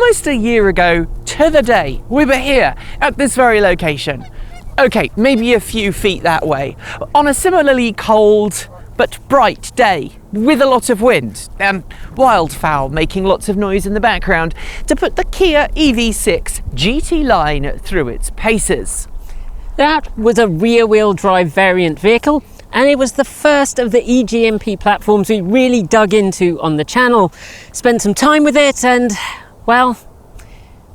almost a year ago to the day, we were here at this very location. Okay, maybe a few feet that way, on a similarly cold but bright day with a lot of wind and wildfowl making lots of noise in the background to put the Kia EV6 GTLine through its paces. That was a rear-wheel drive variant vehicle, and it was the first of the e-GMP platforms we really dug into on the channel. Spent some time with it and, well,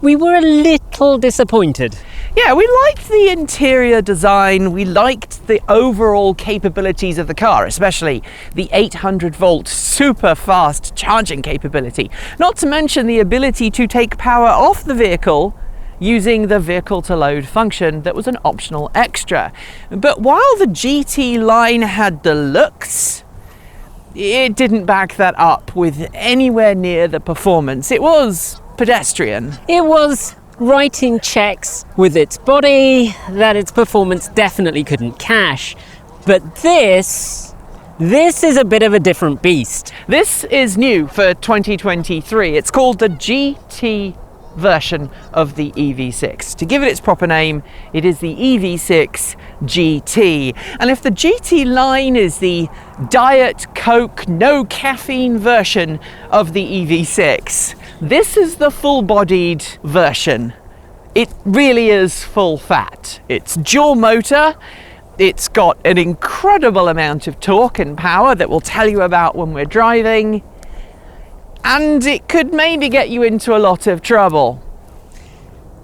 we were a little disappointed. Yeah, we liked the interior design, we liked the overall capabilities of the car, especially the 800 volt super fast charging capability, not to mention the ability to take power off the vehicle using the vehicle to load function that was an optional extra. But while the GT-Line had the looks, it didn't back that up with anywhere near the performance. It was pedestrian. It was writing checks with its body that its performance definitely couldn't cash. But this is a bit of a different beast. This is new for 2023. It's called the GT version of the EV6. To give it its proper name, it is the EV6 GT. And if the GT line is the Diet Coke, no caffeine version of the EV6, this is the full-bodied version. It really is full fat. It's dual motor. It's got an incredible amount of torque and power that we'll tell you about when we're driving. And it could maybe get you into a lot of trouble.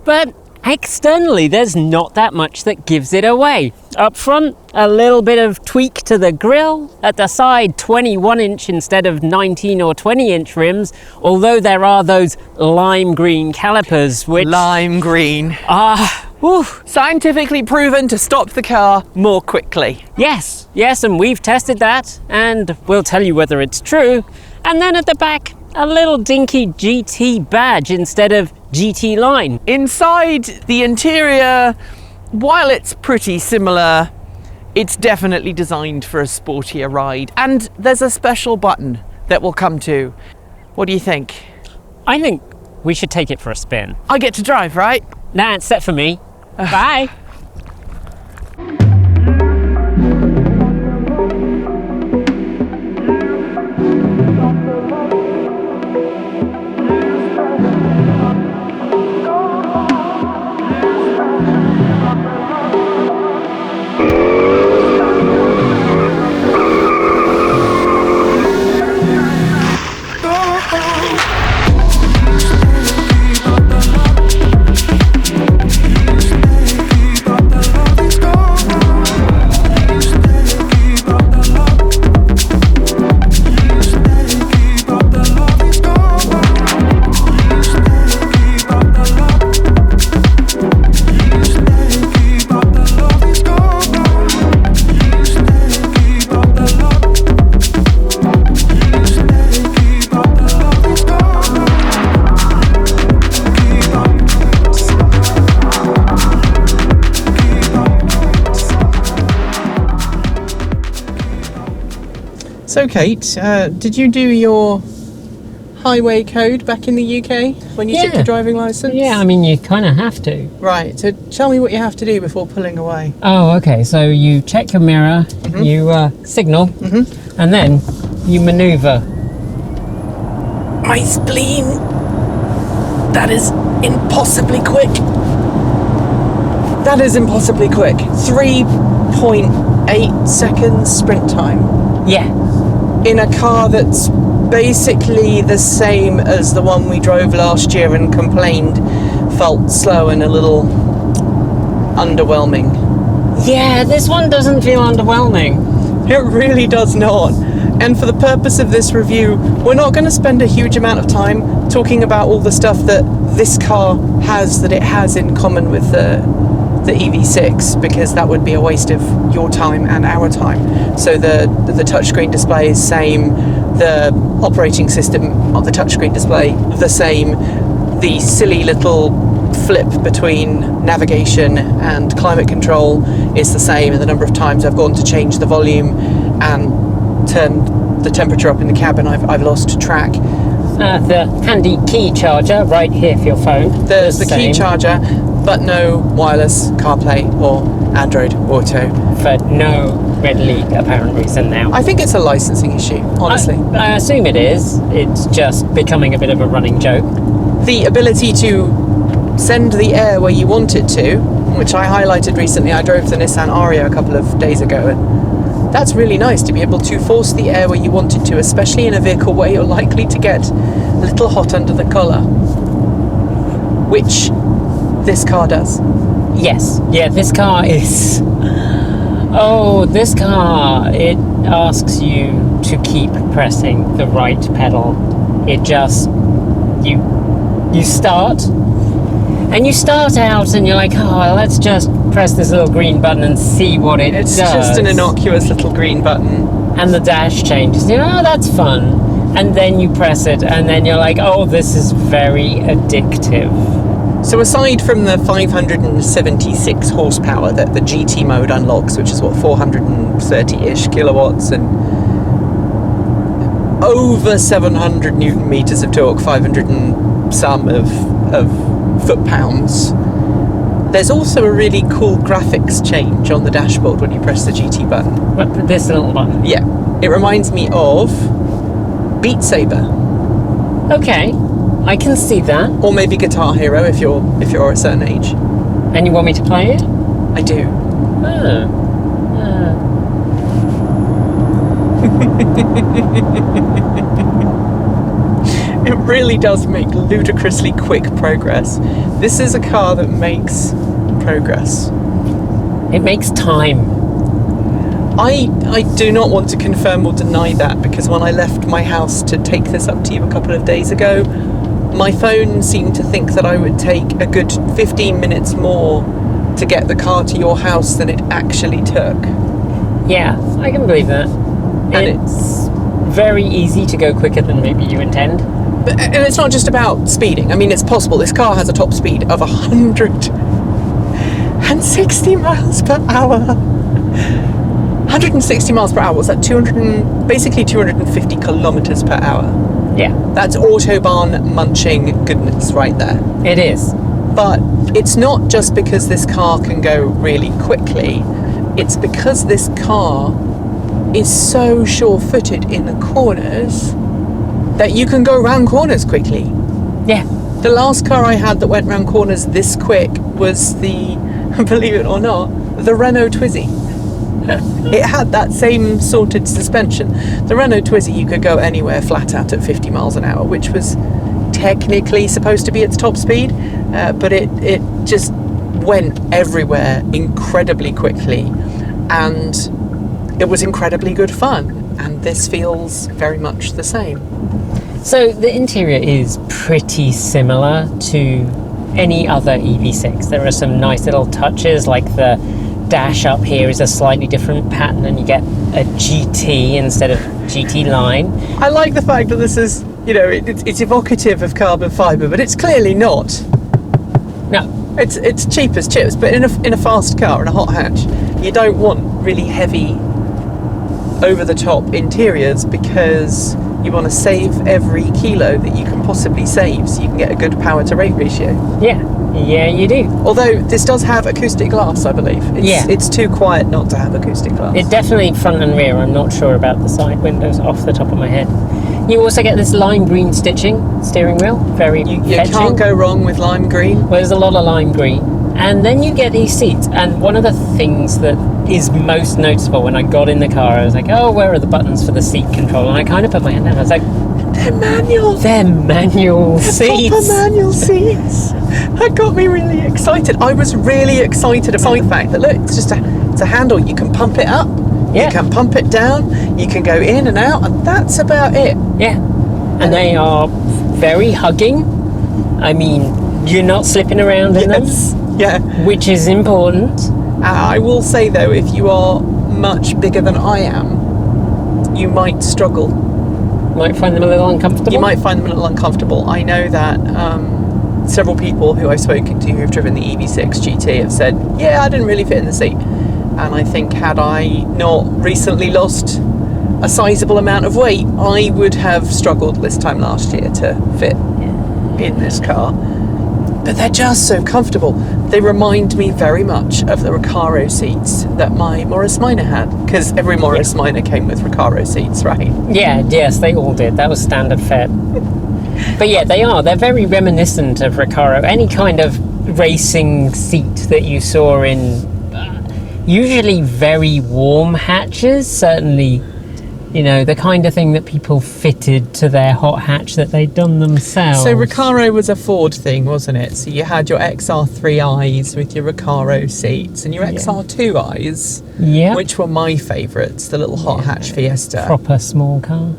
But externally, there's not that much that gives it away. Up front, a little bit of tweak to the grille. At the side, 21-inch instead of 19 or 20-inch rims, although there are those lime green calipers, which... Lime green. Scientifically proven to stop the car more quickly. Yes, and we've tested that, and we'll tell you whether it's true. And then at the back, a little dinky GT badge instead of GT line. Inside the interior, while it's pretty similar, it's definitely designed for a sportier ride. And there's a special button that we'll come to. What do you think? I think we should take it for a spin. I get to drive, right? Nah, it's set for me. Bye. So Kate, did you do your highway code back in the UK when you took your driving licence? Yeah, I mean, you kind of have to. Right, so tell me what you have to do before pulling away. Oh, okay, so you check your mirror, you signal, and then you manoeuvre. My spleen! That is impossibly quick. That is impossibly quick. 3.8 seconds sprint time. Yeah. In a car that's basically the same as the one we drove last year and complained felt slow and a little underwhelming. Yeah, this one doesn't feel underwhelming. It really does not. And for the purpose of this review, we're not going to spend a huge amount of time talking about all the stuff that this car has that it has in common with the EV6, because that would be a waste of your time and our time. So the touchscreen display is same, the operating system of the touchscreen display the same, the silly little flip between navigation and climate control is the same, and the number of times I've gone to change the volume and turn the temperature up in the cabin I've lost track. The handy key charger right here for your phone. There's the key charger, but no wireless CarPlay or Android Auto. For no readily apparent reason now. I think it's a licensing issue, honestly. I assume it is. It's just becoming a bit of a running joke. The ability to send the air where you want it to, which I highlighted recently. I drove the Nissan Ariya a couple of days ago, and that's really nice to be able to force the air where you want it to, especially in a vehicle where you're likely to get a little hot under the collar, which this car does. Yes. Yeah, this car is... Oh, this car, it asks you to keep pressing the right pedal. It just... You start, and you start out and you're like, oh, let's just press this little green button and see what it does. It's just an innocuous little green button. And the dash changes. You know, oh, that's fun. And then you press it, and then you're like, oh, this is very addictive. So aside from the 576 horsepower that the GT mode unlocks, which is what, 430-ish kilowatts and over 700 newton meters of torque, 500 and some of foot-pounds, there's also a really cool graphics change on the dashboard when you press the GT button. What, this little button? Yeah, it reminds me of Beat Saber. Okay, I can see that. Or maybe Guitar Hero if you're a certain age. And you want me to play it? I do. It really does make ludicrously quick progress. This is a car that makes progress. It makes time. I do not want to confirm or deny that, because when I left my house to take this up to you a couple of days ago, my phone seemed to think that I would take a good 15 minutes more to get the car to your house than it actually took. Yeah, I can believe that. And it's very easy to go quicker than maybe you intend. And it's not just about speeding. I mean, it's possible. This car has a top speed of 160 miles per hour. 160 miles per hour. What's that? Basically 250 kilometers per hour. Yeah. That's Autobahn munching goodness right there. It is. But it's not just because this car can go really quickly. It's because this car is so sure-footed in the corners that you can go round corners quickly. Yeah. The last car I had that went round corners this quick was the, believe it or not, the Renault Twizy. It had that same sorted suspension. The Renault Twizy, you could go anywhere flat out at 50 miles an hour, which was technically supposed to be its top speed, but it just went everywhere incredibly quickly, and it was incredibly good fun, and this feels very much the same. So the interior is pretty similar to any other EV6. There are some nice little touches, like the dash up here is a slightly different pattern and you get a GT instead of GTLine. I like the fact that this is, you know, it's evocative of carbon fibre, but it's clearly not. No. It's cheap as chips, but in a fast car, in a hot hatch, you don't want really heavy, over-the-top interiors, because you want to save every kilo that you can possibly save so you can get a good power-to-rate ratio. Yeah, you do. Although this does have acoustic glass, I believe. It's too quiet not to have acoustic glass. It definitely front and rear. I'm not sure about the side windows off the top of my head. You also get this lime green stitching steering wheel. Very You can't go wrong with lime green. Well, there's a lot of lime green. And then you get these seats. And one of the things that is most noticeable when I got in the car, I was like, oh, where are the buttons for the seat control? And I kind of put my hand down. I was like, they're manual. They're manual seats. Proper manual seats. That got me really excited. I was really excited about the fact that, look, it's a handle. You can pump it up. Yeah. You can pump it down. You can go in and out, and that's about it. Yeah. And they are very hugging. I mean, you're not slipping around in them. Yeah. Which is important. I will say, though, if you are much bigger than I am, you might struggle. Might find them a little uncomfortable. You might find them a little uncomfortable. I know that several people who I've spoken to who've driven the EV6 GT have said, yeah, I didn't really fit in the seat. And I think had I not recently lost a sizable amount of weight, I would have struggled this time last year to fit in this car. But they're just so comfortable. They remind me very much of the Recaro seats that my Morris Minor had, because every Morris Minor came with Recaro seats, right? Yeah, yes, they all did. That was standard fare. But yeah, they're very reminiscent of Recaro. Any kind of racing seat that you saw in usually very warm hatches, certainly, you know, the kind of thing that people fitted to their hot hatch that they'd done themselves. So Recaro was a Ford thing, wasn't it? So you had your XR3i's with your Recaro seats and your XR2i's, which were my favourites, the little hot hatch Fiesta. Proper small car.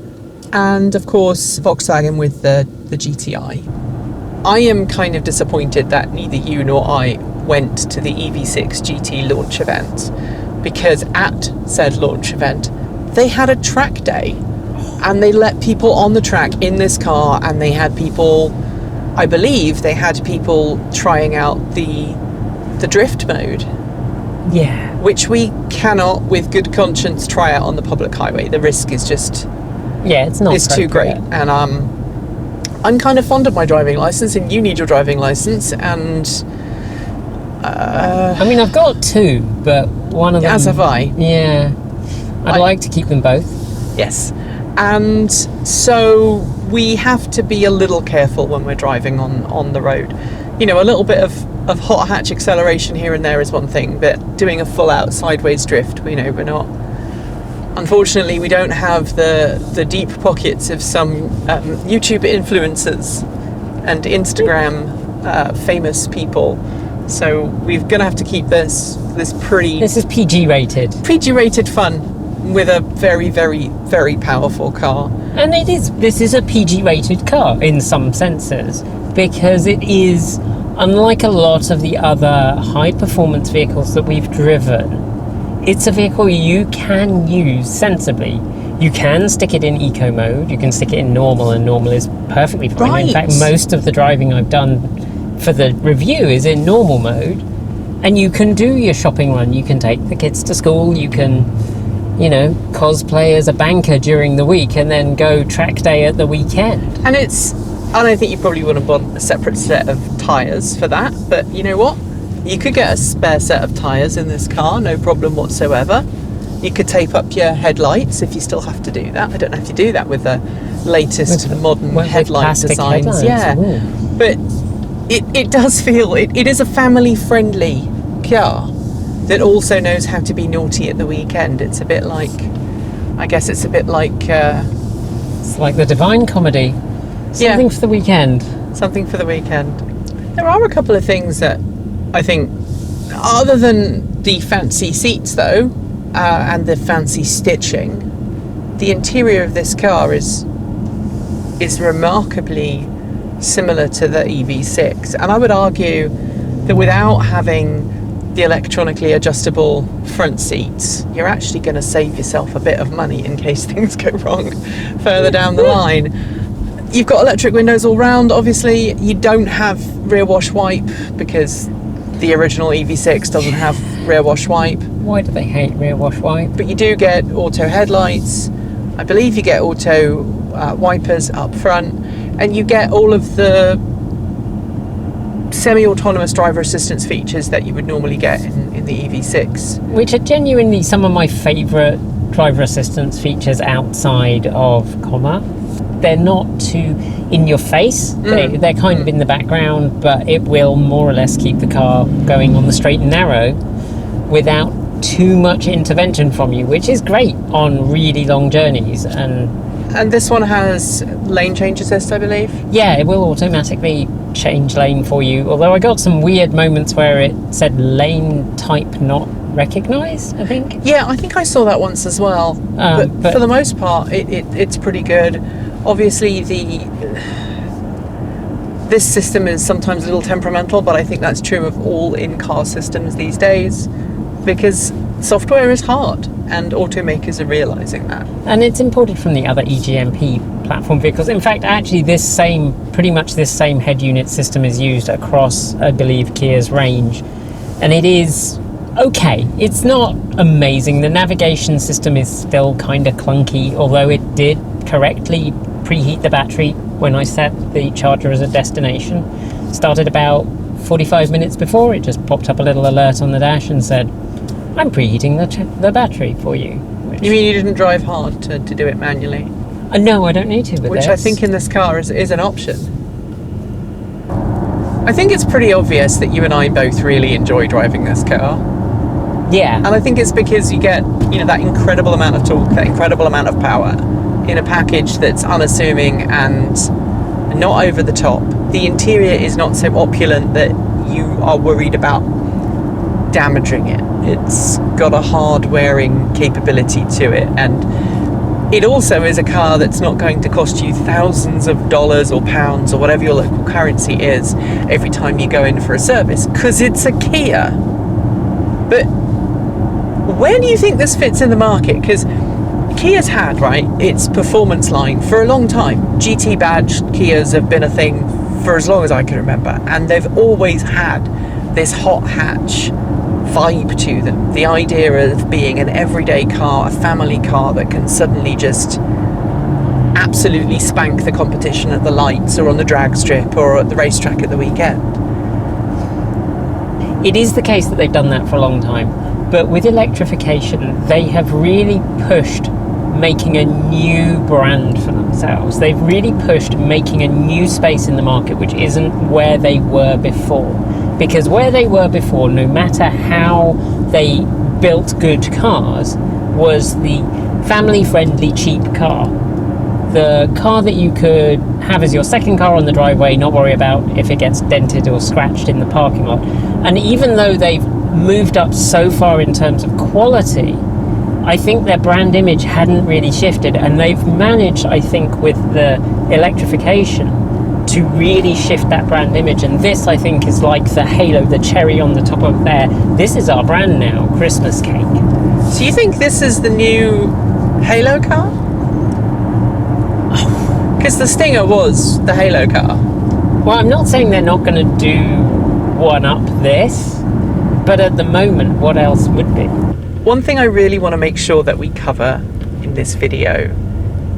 And of course Volkswagen with the GTI. I am kind of disappointed that neither you nor I went to the EV6 GT launch event, because at said launch event they had a track day and they let people on the track in this car, and they had people, I believe they had people trying out the drift mode. Yeah. Which we cannot with good conscience try out on the public highway. The risk is just... it's too great. And I'm kind of fond of my driving licence, and you need your driving licence, and I mean, I've got two, but one of them... As have I. Yeah. I'd like to keep them both. Yes. And so we have to be a little careful when we're driving on the road. You know, a little bit of hot hatch acceleration here and there is one thing, but doing a full out sideways drift, you know, we're not... Unfortunately, we don't have the deep pockets of some YouTube influencers and Instagram famous people. So we're going to have to keep this pretty... This is PG rated. PG rated fun with a very, very, very powerful car. And this is a PG rated car in some senses, because it is, unlike a lot of the other high performance vehicles that we've driven, it's a vehicle you can use sensibly. You can stick it in eco mode, you can stick it in normal, and normal is perfectly fine. Right. In fact, most of the driving I've done for the review is in normal mode, and you can do your shopping run. You can take the kids to school, you can, you know, cosplay as a banker during the week and then go track day at the weekend. And I don't think you probably would have bought a separate set of tyres for that, but you know what? You could get a spare set of tyres in this car, no problem whatsoever. You could tape up your headlights if you still have to do that. I don't know if you do that with the latest modern headlight designs. Yeah, but it does feel, it is a family-friendly car that also knows how to be naughty at the weekend. It's a bit like, I guess it's a bit like... it's like the Divine Comedy. Something for the weekend. Something for the weekend. There are a couple of things that I think, other than the fancy seats though, and the fancy stitching, the interior of this car is remarkably similar to the EV6, and I would argue that without having the electronically adjustable front seats, you're actually going to save yourself a bit of money in case things go wrong further down the line. You've got electric windows all round, obviously. You don't have rear wash wipe because the original EV6 doesn't have rear wash wipe. Why do they hate rear wash wipe? But you do get auto headlights. I believe you get auto wipers up front, and you get all of the semi-autonomous driver assistance features that you would normally get in the EV6. Which are genuinely some of my favourite driver assistance features outside of comma. They're not too in your face. They're kind of in the background, but it will more or less keep the car going on the straight and narrow without too much intervention from you, which is great on really long journeys. And this one has lane change assist, I believe. Yeah, it will automatically change lane for you. Although I got some weird moments where it said lane type not recognised, I think. Yeah, I think I saw that once as well. But for the most part, it's pretty good. Obviously, this system is sometimes a little temperamental, but I think that's true of all in-car systems these days, because software is hard, and automakers are realising that. And it's imported from the other e-GMP platform vehicles. In fact, actually, pretty much this same head unit system is used across, I believe, Kia's range, and it is okay. It's not amazing. The navigation system is still kind of clunky, although it did correctly preheat the battery when I set the charger as a destination. Started about 45 minutes before. It just popped up a little alert on the dash and said, I'm preheating the battery for you. You mean you didn't drive hard to do it manually? No, I don't need to with Which this. I think in this car is an option. I think it's pretty obvious that you and I both really enjoy driving this car. Yeah. And I think it's because you get, that incredible amount of torque, that incredible amount of power in a package that's unassuming and not over the top. The interior is not so opulent that you are worried about damaging it. It's got a hard-wearing capability to it, and it also is a car that's not going to cost you thousands of dollars or pounds or whatever your local currency is every time you go in for a service, because it's a Kia. But where do you think this fits in the market? Because Kia's had, its performance line for a long time. GT badge Kias have been a thing for as long as I can remember, and they've always had this hot hatch vibe to them. The idea of being an everyday car, a family car that can suddenly just absolutely spank the competition at the lights or on the drag strip or at the racetrack at the weekend. It is the case that they've done that for a long time, but with electrification, they have really pushed making a new brand for themselves. They've really pushed making a new space in the market, which isn't where they were before. Because where they were before, no matter how they built good cars, was the family-friendly cheap car. The car that you could have as your second car on the driveway, not worry about if it gets dented or scratched in the parking lot. And even though they've moved up so far in terms of quality, I think their brand image hadn't really shifted, and they've managed, I think, with the electrification to really shift that brand image. And this, I think, is like the halo, the cherry on the top of there. This is our brand now, Christmas cake. So you think this is the new Halo car? Because the Stinger was the Halo car. Well, I'm not saying they're not going to do one up this, but at the moment, what else would be? One thing I really want to make sure that we cover in this video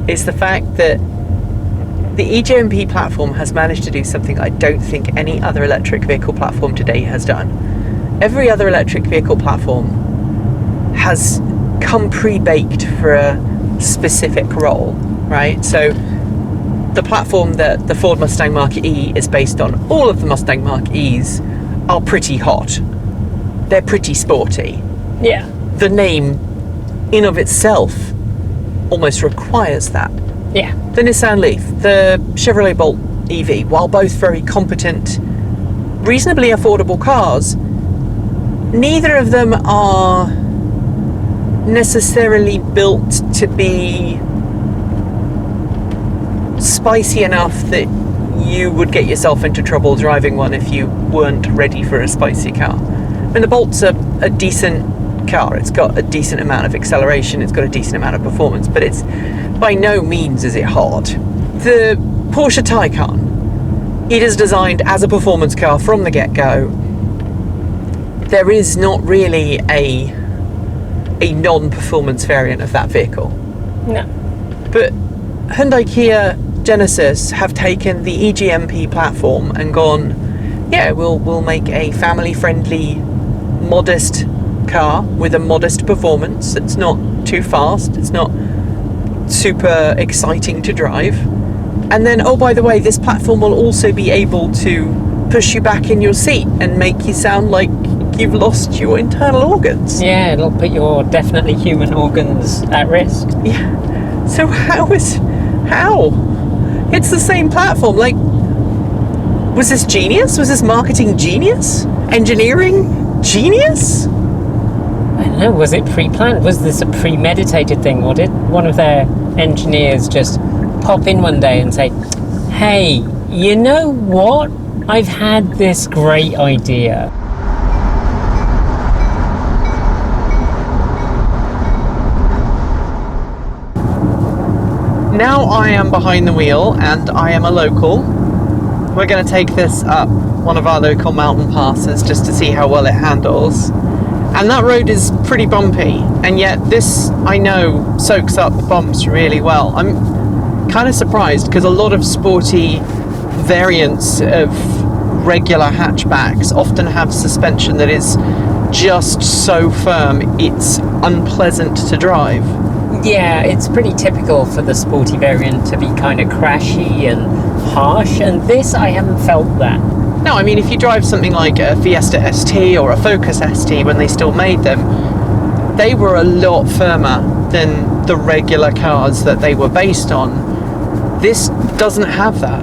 is the fact that the e-GMP platform has managed to do something I don't think any other electric vehicle platform today has done. Every other electric vehicle platform has come pre-baked for a specific role, right? So the platform that the Ford Mustang Mach-E is based on, all of the Mustang Mach-Es are pretty hot. They're pretty sporty. Yeah. The name in of itself almost requires that. Yeah. The Nissan Leaf, the Chevrolet Bolt EV, while both very competent, reasonably affordable cars, neither of them are necessarily built to be spicy enough that you would get yourself into trouble driving one if you weren't ready for a spicy car. I mean, the Bolt's a decent car. It's got a decent amount of acceleration, it's got a decent amount of performance, but it's by no means is it hard. The Porsche Taycan, it is designed as a performance car from the get-go. There is not really a non-performance variant of that vehicle. No. But Hyundai, Kia, Genesis have taken the e-GMP platform and gone, yeah, we'll make a family-friendly, modest car with a modest performance. It's not too fast, it's not super exciting to drive, and then, oh, by the way, this platform will also be able to push you back in your seat and make you sound like you've lost your internal organs. Yeah, it'll put your definitely human organs at risk. Yeah. So how? It's the same platform. Like, was this genius? Was this marketing genius? Engineering genius? I don't know, was it pre-planned? Was this a premeditated thing? Or did one of their engineers just pop in one day and say, hey, you know what? I've had this great idea. Now I am behind the wheel and I am a local. We're going to take this up one of our local mountain passes just to see how well it handles. And that road is pretty bumpy, and yet this, I know, soaks up bumps really well. I'm kind of surprised because a lot of sporty variants of regular hatchbacks often have suspension that is just so firm it's unpleasant to drive. Yeah, it's pretty typical for the sporty variant to be kind of crashy and harsh, and this, I haven't felt that. No, I mean, if you drive something like a Fiesta ST or a Focus ST when they still made them, they were a lot firmer than the regular cars that they were based on. This doesn't have that.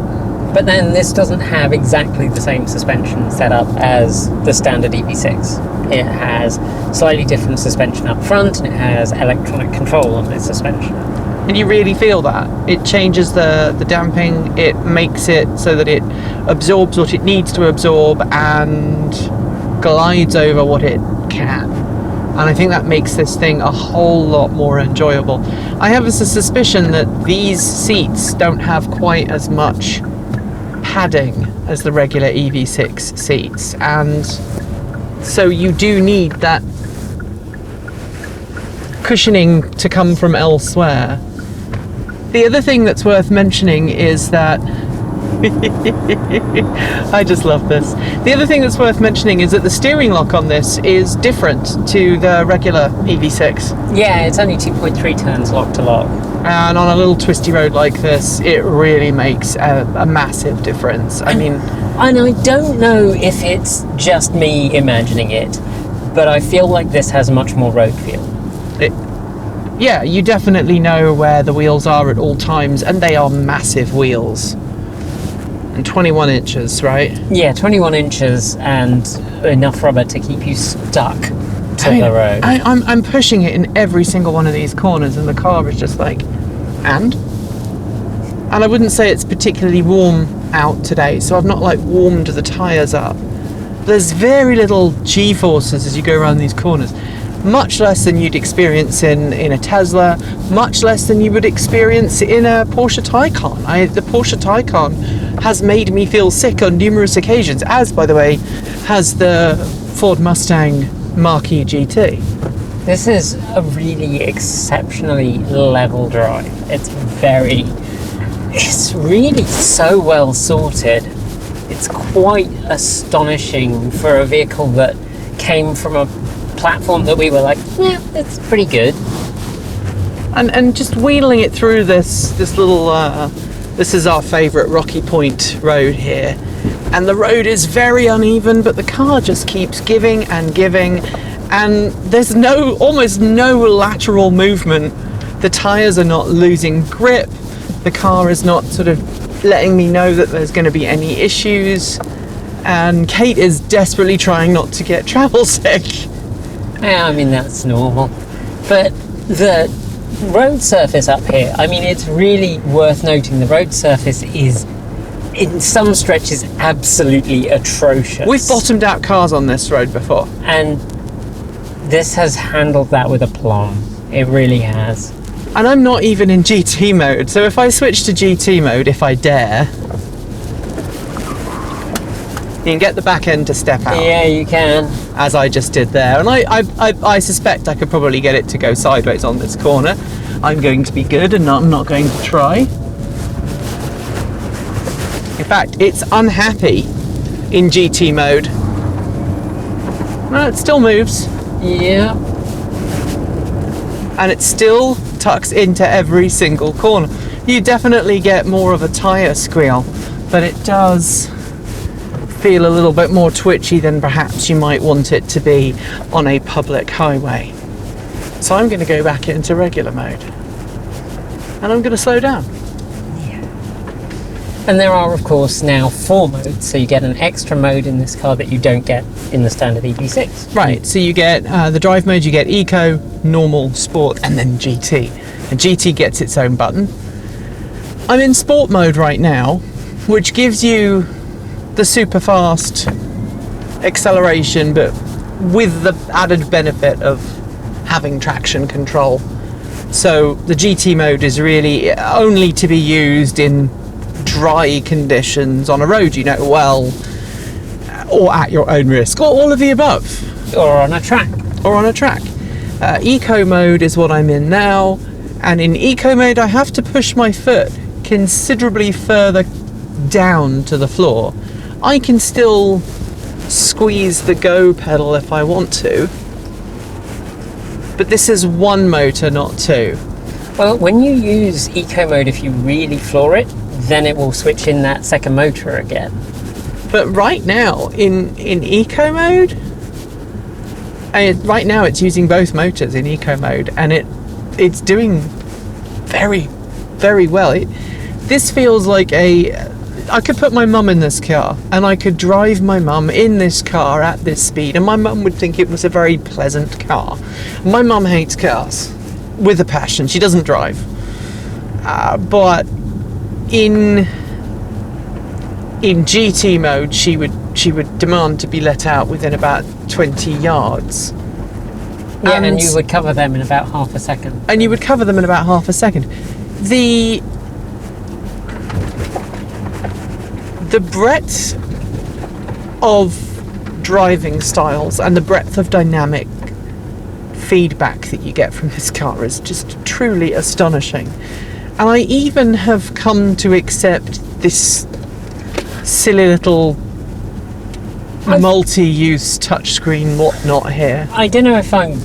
But then this doesn't have exactly the same suspension setup as the standard EV6. It has slightly different suspension up front, and it has electronic control on this suspension. And you really feel that. It changes the damping, it makes it so that it absorbs what it needs to absorb and glides over what it can. And I think that makes this thing a whole lot more enjoyable. I have a suspicion that these seats don't have quite as much padding as the regular EV6 seats, and so you do need that cushioning to come from elsewhere. The other thing that's worth mentioning is that I just love this. The other thing that's worth mentioning is that the steering lock on this is different to the regular EV6. Yeah, it's only 2.3 turns lock to lock. And on a little twisty road like this, it really makes a massive difference. I mean... And I don't know if it's just me imagining it, but I feel like this has much more road feel. Yeah, you definitely know where the wheels are at all times, and they are massive wheels. And 21 inches, right? Yeah, 21 inches and enough rubber to keep you stuck to the road. I'm pushing it in every single one of these corners, and the car is just like, and I wouldn't say it's particularly warm out today, so I've not like warmed the tyres up. There's very little G-forces as you go around these corners. Much less than you'd experience in a Tesla, much less than you would experience in a Porsche Taycan. The Porsche Taycan has made me feel sick on numerous occasions, as, by the way, has the Ford Mustang Mach-E GT. This is a really exceptionally level drive. It's really so well sorted. It's quite astonishing for a vehicle that came from a platform that we were like, yeah, it's pretty good. And just wheeling it through this little this is our favourite Rocky Point road here, and the road is very uneven, but the car just keeps giving and giving, and there's almost no lateral movement. The tyres are not losing grip, the car is not sort of letting me know that there's going to be any issues, and Kate is desperately trying not to get travel sick. Yeah, I mean, that's normal. But the road surface up here, I mean, it's really worth noting the road surface is, in some stretches, absolutely atrocious. We've bottomed out cars on this road before. And this has handled that with aplomb. It really has. And I'm not even in GT mode, so if I switch to GT mode, if I dare, you can get the back end to step out. Yeah, you can. As I just did there. And I suspect I could probably get it to go sideways on this corner. I'm going to be good and I'm not going to try. In fact, it's unhappy in GT mode. Well, it still moves. Yeah. And it still tucks into every single corner. You definitely get more of a tyre squeal, but it does feel a little bit more twitchy than perhaps you might want it to be on a public highway. So I'm going to go back into regular mode and I'm going to slow down. Yeah. And there are, of course, now 4 modes, so you get an extra mode in this car that you don't get in the standard EV6. Right, so you get the drive mode, you get Eco, Normal, Sport, and then GT. And GT gets its own button. I'm in Sport mode right now, which gives you the super fast acceleration, but with the added benefit of having traction control. So the GT mode is really only to be used in dry conditions on a road you know well, or at your own risk, or all of the above. Or on a track. or on a track. Eco mode is what I'm in now, and in eco mode I have to push my foot considerably further down to the floor. I can still squeeze the go pedal if I want to, but this is one motor, not two. Well, when you use eco mode, if you really floor it, then it will switch in that second motor again. But right now in eco mode, right now it's using both motors in eco mode, and it's doing very, very well. This feels like I could put my mum in this car and I could drive my mum in this car at this speed, and my mum would think it was a very pleasant car. My mum hates cars with a passion. She doesn't drive, but in GT mode she would demand to be let out within about 20 yards. Yeah, and you would cover them in about half a second. And you would cover them in about half a second. The breadth of driving styles and the breadth of dynamic feedback that you get from this car is just truly astonishing. And I even have come to accept this silly little multi-use touchscreen whatnot here. I don't know if I'm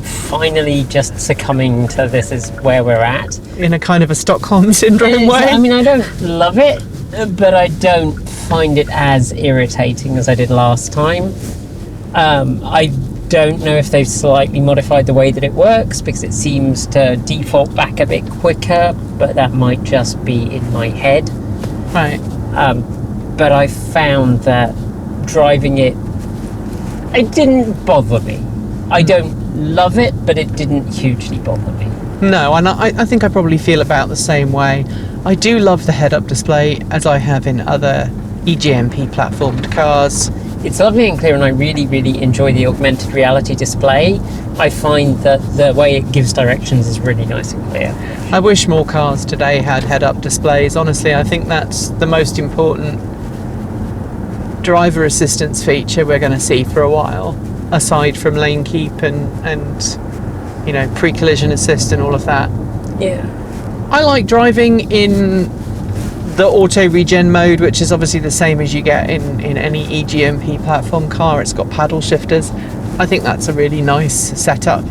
finally just succumbing to this is where we're at. In a kind of a Stockholm Syndrome way. I mean, I don't love it, but I don't find it as irritating as I did last time. I don't know if they've slightly modified the way that it works, because it seems to default back a bit quicker, but that might just be in my head. Right. But I found that driving it didn't bother me. I don't love it, but it didn't hugely bother me. No, and I think I probably feel about the same way. I do love the head-up display, as I have in other e-GMP platformed cars. It's lovely and clear, and I really, really enjoy the augmented reality display. I find that the way it gives directions is really nice and clear. I wish more cars today had head-up displays. Honestly, I think that's the most important driver assistance feature we're going to see for a while, aside from lane keep and you know, pre-collision assist and all of that. Yeah. I like driving in the auto regen mode, which is obviously the same as you get in any e-GMP platform car. It's got paddle shifters. I think that's a really nice setup,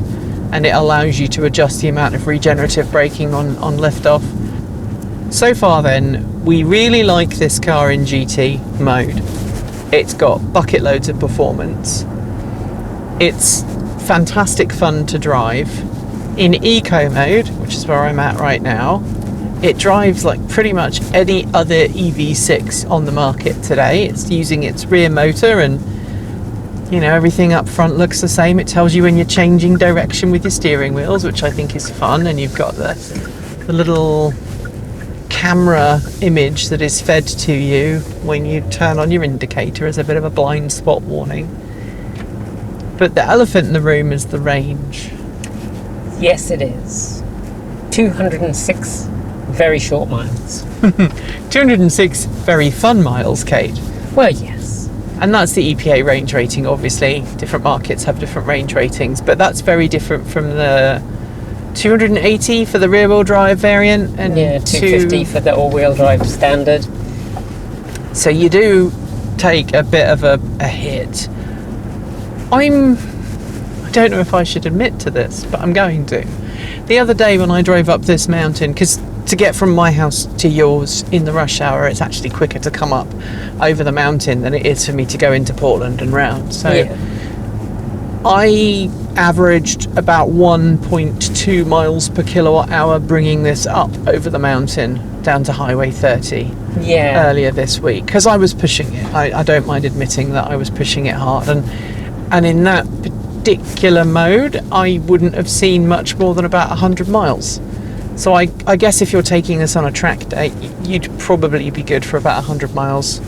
and it allows you to adjust the amount of regenerative braking on liftoff. So far then, we really like this car in GT mode. It's got bucket loads of performance. It's fantastic fun to drive. In eco mode, which is where I'm at right now, it drives like pretty much any other EV6 on the market today. It's using its rear motor, and you know, everything up front looks the same. It tells you when you're changing direction with your steering wheels, which I think is fun, and you've got the little camera image that is fed to you when you turn on your indicator as a bit of a blind spot warning. But the elephant in the room is the range. Yes, it is. 206 very short miles. 206 very fun miles, Kate. Well, yes. And that's the EPA range rating, obviously. Different markets have different range ratings, but that's very different from the 280 for the rear-wheel drive variant, and 250 for the all-wheel drive standard. So you do take a bit of a hit. I don't know if I should admit to this, but I'm going to. The other day when I drove up this mountain, because to get from my house to yours in the rush hour, it's actually quicker to come up over the mountain than it is for me to go into Portland and round. So yeah. I averaged about 1.2 miles per kilowatt hour bringing this up over the mountain down to Highway 30 earlier this week, because I was pushing it. I don't mind admitting that I was pushing it hard, and in that particular mode I wouldn't have seen much more than about 100 miles. So I guess if you're taking this on a track day, you'd probably be good for about 100 miles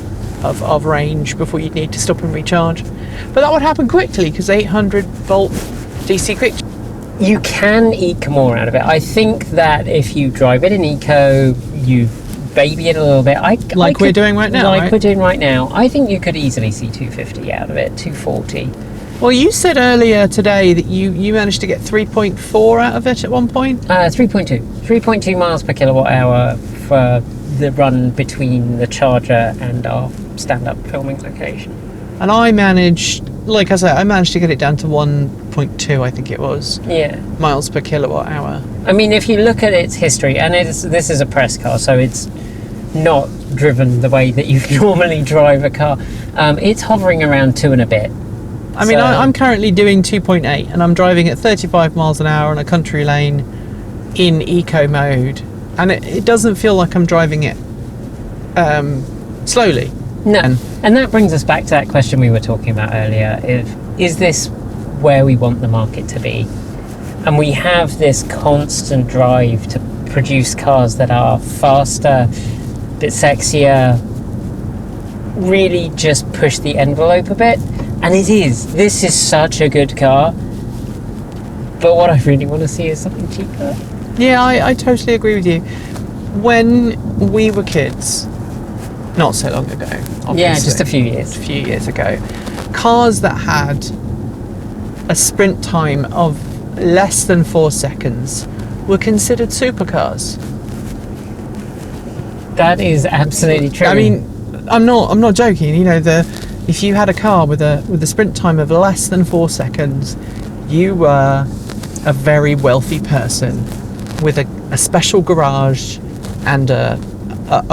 of range before you'd need to stop and recharge. But that would happen quickly, because 800 volt DC quick. You can eke more out of it. I think that if you drive it in eco, you baby it a little bit. We're doing right now. We're doing right now. I think you could easily see 250 out of it, 240. Well, you said earlier today that you managed to get 3.4 out of it at one point. 3.2 miles per kilowatt hour for the run between the charger and our stand-up filming location. And I managed, like I said, I managed to get it down to 1.2, I think it was. Yeah. Miles per kilowatt hour. I mean, if you look at its history, and this is a press car, so it's not driven the way that you normally drive a car. It's hovering around 2 and a bit. I mean, I'm currently doing 2.8 and I'm driving at 35 miles an hour on a country lane in eco mode, and it doesn't feel like I'm driving it slowly. No, and that brings us back to that question we were talking about earlier. Is this where we want the market to be? And we have this constant drive to produce cars that are faster, a bit sexier, really just push the envelope a bit. And this is such a good car, but what I really want to see is something cheaper. Yeah, I totally agree with you. When we were kids, not so long ago, obviously, yeah, just a few years ago, cars that had a sprint time of less than 4 seconds were considered supercars. That is absolutely true. I mean, I'm not joking. You know, if you had a car with a sprint time of less than 4 seconds, you were a very wealthy person with a special garage and a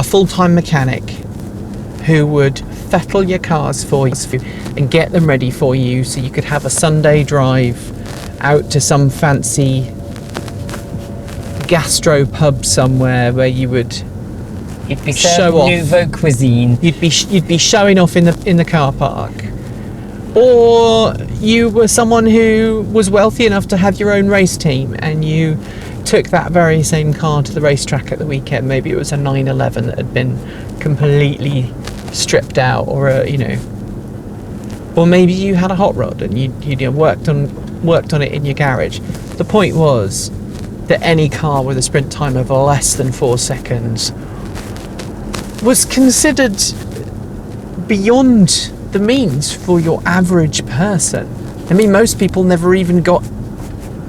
full-time mechanic who would fettle your cars for you and get them ready for you so you could have a Sunday drive out to some fancy gastro pub somewhere where you would you'd be show off nouveau cuisine. You'd be showing off in the car park. Or you were someone who was wealthy enough to have your own race team and you took that very same car to the racetrack at the weekend. Maybe it was a 911 that had been completely stripped out, or or maybe you had a hot rod and you worked on it in your garage. The point was that any car with a sprint time of less than 4 seconds was considered beyond the means for your average person. I mean, most people never even got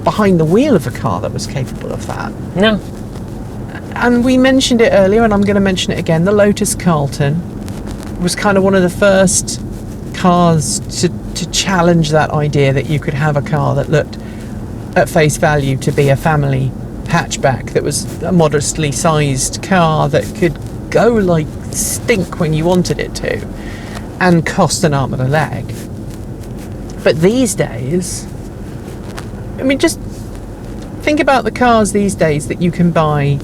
behind the wheel of a car that was capable of that. No. And we mentioned it earlier, and I'm going to mention it again. The Lotus Carlton was kind of one of the first cars to challenge that idea that you could have a car that looked at face value to be a family hatchback, that was a modestly sized car that could go like stink when you wanted it to and cost an arm and a leg. But these days, I mean, just think about the cars these days that you can buy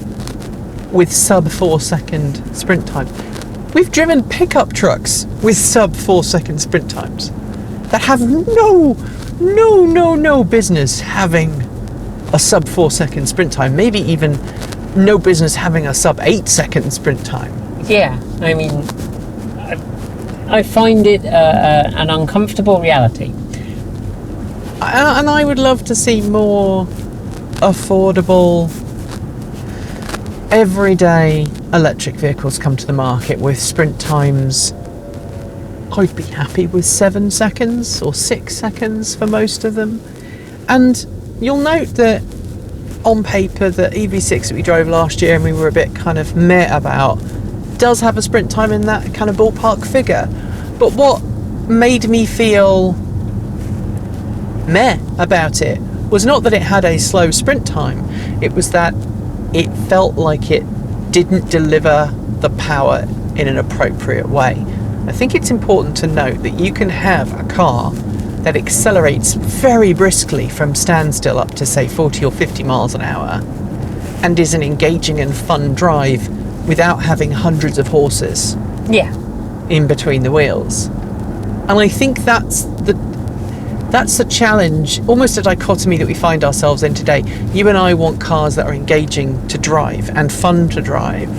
with sub 4 second sprint time. We've driven pickup trucks with sub 4 second sprint times that have no business having a sub 4 second sprint time, maybe even no business having a sub 8 second sprint time. Yeah, I mean, I find it an uncomfortable reality. And I would love to see more affordable, everyday electric vehicles come to the market with sprint times. I'd be happy with 7 seconds or 6 seconds for most of them. And you'll note that on paper, the EV6 that we drove last year and we were a bit kind of meh about does have a sprint time in that kind of ballpark figure. But what made me feel meh about it was not that it had a slow sprint time, it was that it felt like it didn't deliver the power in an appropriate way. I think it's important to note that you can have a car that accelerates very briskly from standstill up to say 40 or 50 miles an hour and is an engaging and fun drive without having hundreds of horses in between the wheels. And I think that's the challenge, almost a dichotomy that we find ourselves in today. You and I want cars that are engaging to drive and fun to drive,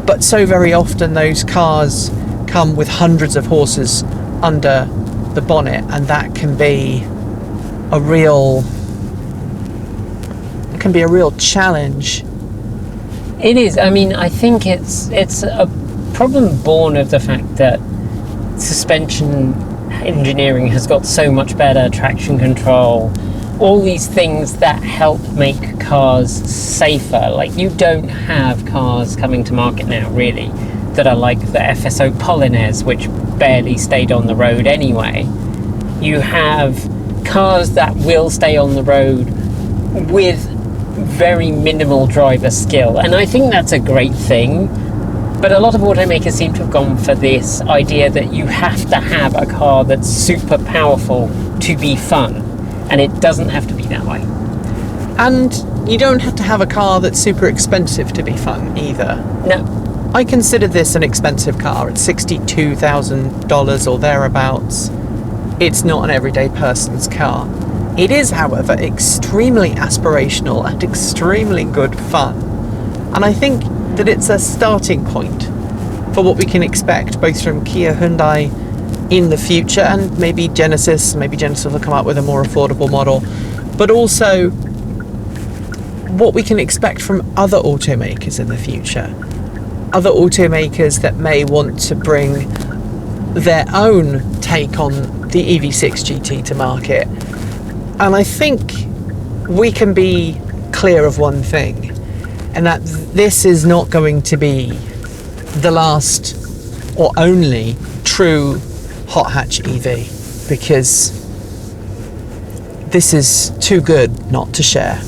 but so very often those cars come with hundreds of horses under the bonnet, and that can be a real challenge. It is. I mean, I think it's a problem born of the fact that suspension engineering has got so much better, traction control, all these things that help make cars safer. Like, you don't have cars coming to market now, really, that are like the FSO Polonez, which barely stayed on the road anyway. You have cars that will stay on the road with very minimal driver skill, and I think that's a great thing. But a lot of automakers seem to have gone for this idea that you have to have a car that's super powerful to be fun, and it doesn't have to be that way. And you don't have to have a car that's super expensive to be fun either. No. I consider this an expensive car. It's $62,000 or thereabouts. It's not an everyday person's car. It is, however, extremely aspirational and extremely good fun. And I think that it's a starting point for what we can expect both from Kia, Hyundai in the future, and maybe Genesis will come up with a more affordable model, but also what we can expect from other automakers in the future. Other automakers that may want to bring their own take on the EV6 GT to market. And I think we can be clear of one thing, and that this is not going to be the last or only true hot hatch EV, because this is too good not to share.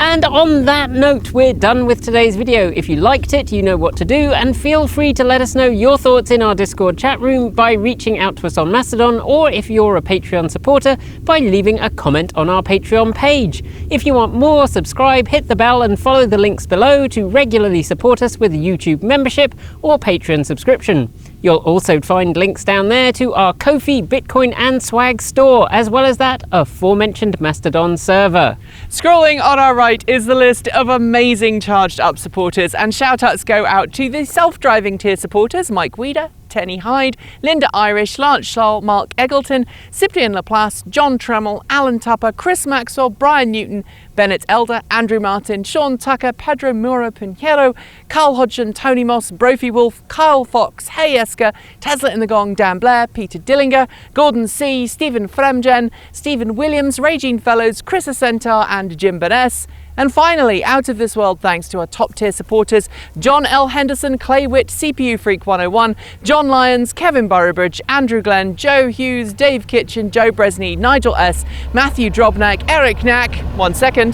And on that note, we're done with today's video. If you liked it, you know what to do, and feel free to let us know your thoughts in our Discord chat room by reaching out to us on Mastodon, or if you're a Patreon supporter, by leaving a comment on our Patreon page. If you want more, subscribe, hit the bell, and follow the links below to regularly support us with a YouTube membership or Patreon subscription. You'll also find links down there to our Ko-fi, Bitcoin and Swag store, as well as that aforementioned Mastodon server. Scrolling on our right is the list of amazing charged up supporters, and shout outs go out to the self-driving tier supporters: Mike Weeder, Tenny Hyde, Linda Irish, Lance Schall, Mark Eggleton, Cyprian Laplace, John Tremmell, Alan Tupper, Chris Maxwell, Brian Newton, Bennett Elder, Andrew Martin, Sean Tucker, Pedro Muro Pinheiro, Carl Hodgson, Tony Moss, Brophy Wolf, Kyle Fox, Hey Esker, Tesla in the Gong, Dan Blair, Peter Dillinger, Gordon C, Stephen Fremgen, Stephen Williams, Regine Fellows, Chris Asentar and Jim Berness. And finally, out of this world thanks to our top tier supporters: John L. Henderson, Clay Witt, CPU Freak 101, John Lyons, Kevin Burrowbridge, Andrew Glenn, Joe Hughes, Dave Kitchen, Joe Bresney, Nigel S, Matthew Drobnak, Eric Knack, 1 second,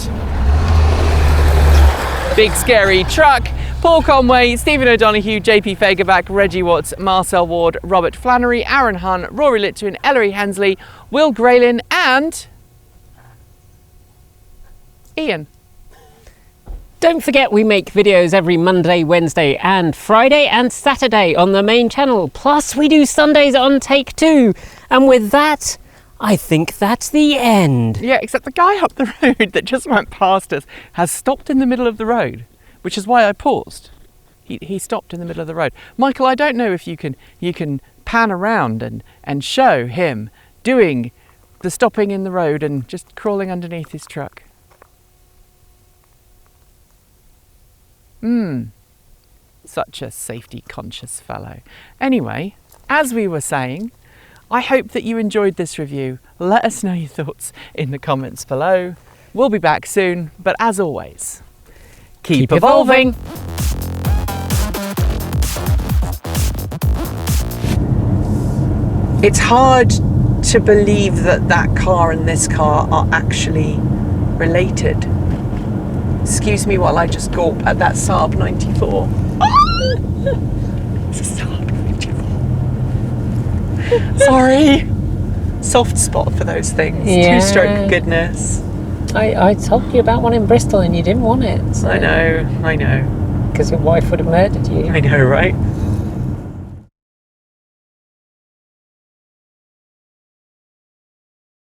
Big Scary Truck, Paul Conway, Stephen O'Donoghue, JP Fagerback, Reggie Watts, Marcel Ward, Robert Flannery, Aaron Hunn, Rory Litwin, Ellery Hensley, Will Graylin and Ian. Don't forget, we make videos every Monday, Wednesday and Friday and Saturday on the main channel. Plus we do Sundays on Take 2. And with that, I think that's the end. Yeah, except the guy up the road that just went past us has stopped in the middle of the road, which is why I paused. He stopped in the middle of the road. Michael, I don't know if you can pan around and show him doing the stopping in the road and just crawling underneath his truck. Such a safety conscious fellow. Anyway, as we were saying, I hope that you enjoyed this review. Let us know your thoughts in the comments below. We'll be back soon, but as always, keep evolving. It's hard to believe that that car and this car are actually related. Excuse me while I just gulp at that Saab 94. It's a Saab 94. Sorry. Soft spot for those things. Yeah. Two-stroke goodness. I told you about one in Bristol and you didn't want it. So. I know. Because your wife would have murdered you. I know, right?